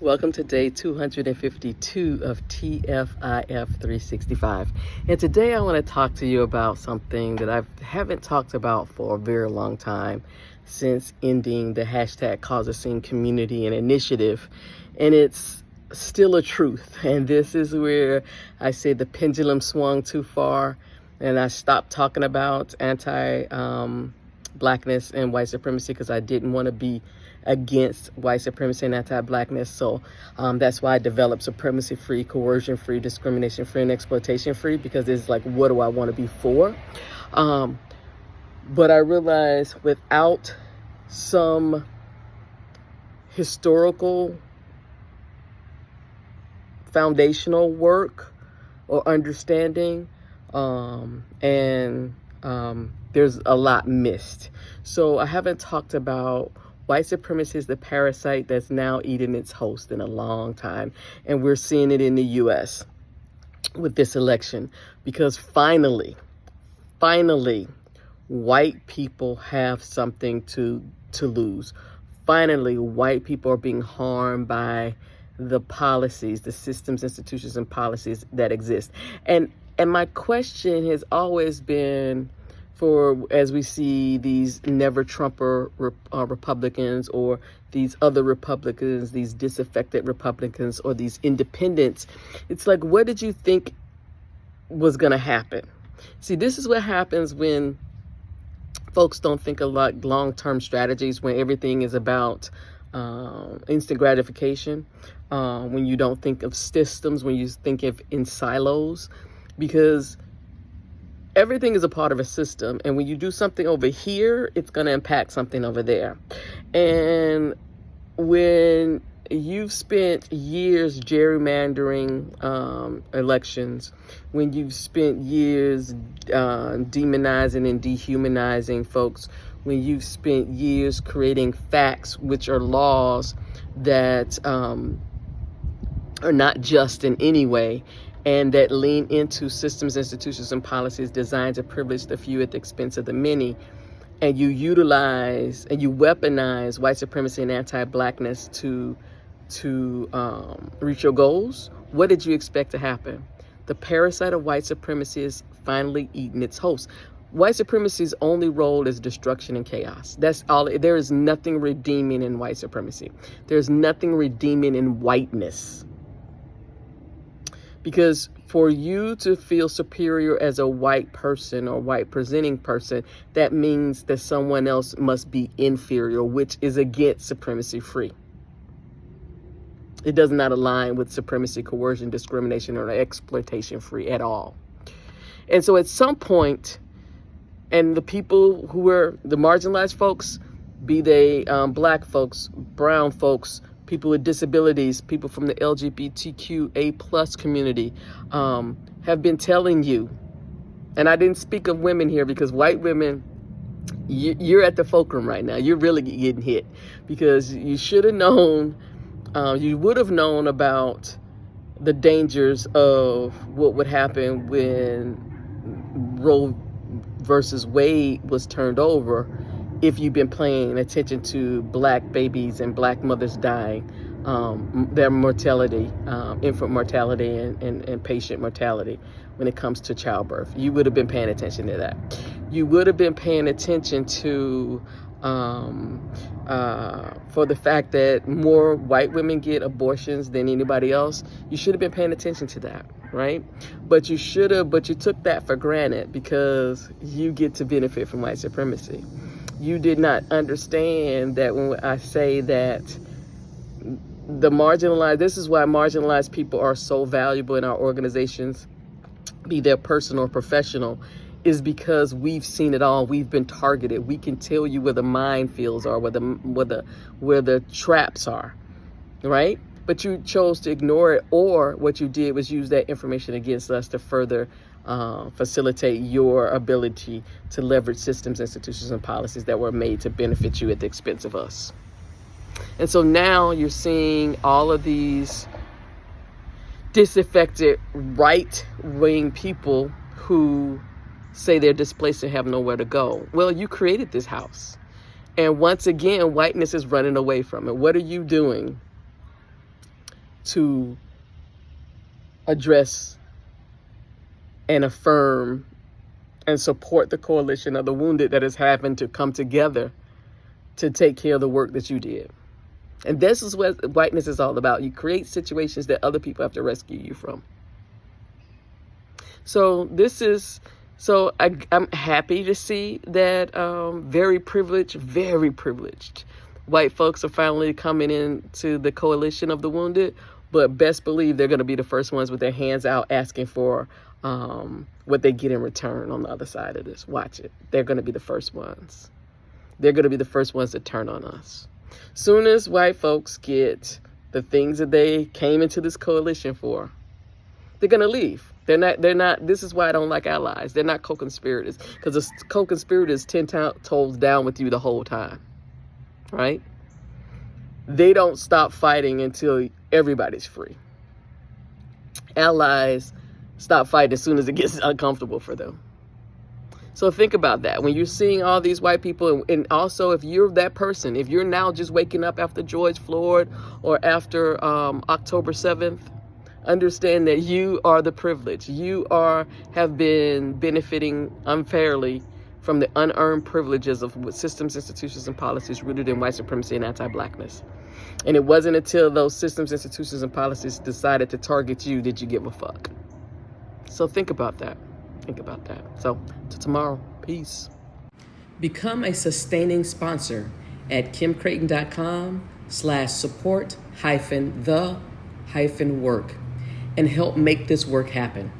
Welcome to day 252 of TFIF 365. And today I want to talk to you about something that I haven't talked about for a very long time, since ending the hashtag Cause a Scene community and initiative. And it's still a truth. And this is where I say the pendulum swung too far and I stopped talking about anti-blackness and white supremacy because I didn't want to be against white supremacy and anti-blackness. So that's why I developed supremacy-free, coercion-free, discrimination-free, and exploitation-free, because it's like, what do I want to be for? But I realized without some historical foundational work or understanding, there's a lot missed. So I haven't talked about white supremacy is the parasite that's now eating its host in a long time. And we're seeing it in the U.S. with this election, because finally, white people have something to lose. Finally, white people are being harmed by the policies, the systems, institutions, and policies that exist. And my question has always been, as we see these never Trumper Republicans, or these other Republicans, these disaffected Republicans, or these independents, it's like, what did you think was going to happen? See, this is what happens when folks don't think of like long-term strategies, when everything is about instant gratification, when you don't think of systems, when you think of in silos, because everything is a part of a system. And when you do something over here, it's going to impact something over there. And when you've spent years gerrymandering elections, when you've spent years demonizing and dehumanizing folks, when you've spent years creating facts, which are laws that are not just in any way, and that lean into systems, institutions, and policies designed to privilege the few at the expense of the many, and you utilize and you weaponize white supremacy and anti-blackness to reach your goals, what did you expect to happen? The parasite of white supremacy is finally eating its host. White supremacy's only role is destruction and chaos. That's all. There is nothing redeeming in white supremacy. There's nothing redeeming in whiteness. Because for you to feel superior as a white person or white presenting person, that means that someone else must be inferior, which is against supremacy free. It does not align with supremacy, coercion, discrimination, or exploitation free at all. And so at some point, and the people who are the marginalized folks, be they black folks, brown folks, people with disabilities, people from the LGBTQA plus community, have been telling you, and I didn't speak of women here because white women, you're at the fulcrum right now. You're really getting hit, because you should have known, you would have known about the dangers of what would happen when Roe versus Wade was turned over, if you've been paying attention to black babies and black mothers dying, their mortality, infant mortality and patient mortality when it comes to childbirth. You would have been paying attention to that. You would have been paying attention to, for the fact that more white women get abortions than anybody else. You should have been paying attention to that, right? But you took that for granted because you get to benefit from white supremacy. You did not understand that when I say that the marginalized, this is why marginalized people are so valuable in our organizations, be they personal or professional, is because we've seen it all. We've been targeted. We can tell you where the minefields are, where the traps are, right? But you chose to ignore it, or what you did was use that information against us to further facilitate your ability to leverage systems, institutions, and policies that were made to benefit you at the expense of us. And so now you're seeing all of these disaffected right-wing people who say they're displaced and have nowhere to go. Well, you created this house. And once again, whiteness is running away from it. What are you doing? to address and affirm and support the coalition of the wounded that is having to come together to take care of the work that you did. And this is what whiteness is all about. You create situations that other people have to rescue you from. So I'm happy to see that very privileged white folks are finally coming into the coalition of the wounded, but best believe they're going to be the first ones with their hands out asking for what they get in return on the other side of this. Watch it. They're going to be the first ones. They're going to be the first ones to turn on us. Soon as white folks get the things that they came into this coalition for, they're going to leave. They're not, this is why I don't like allies. They're not co-conspirators, because the co-conspirators 10 toes down with you the whole time, right? They don't stop fighting until everybody's free. Allies stop fighting as soon as it gets uncomfortable for them. So think about that. When you're seeing all these white people, and also if you're that person, if you're now just waking up after George Floyd or after October 7th, understand that you are the privileged. You have been benefiting unfairly from the unearned privileges of systems, institutions, and policies rooted in white supremacy and anti-blackness. And it wasn't until those systems, institutions, and policies decided to target you did you give a fuck. So think about that. Think about that. So, till tomorrow. Peace. Become a sustaining sponsor at kimcreighton.com/support-the-work and help make this work happen.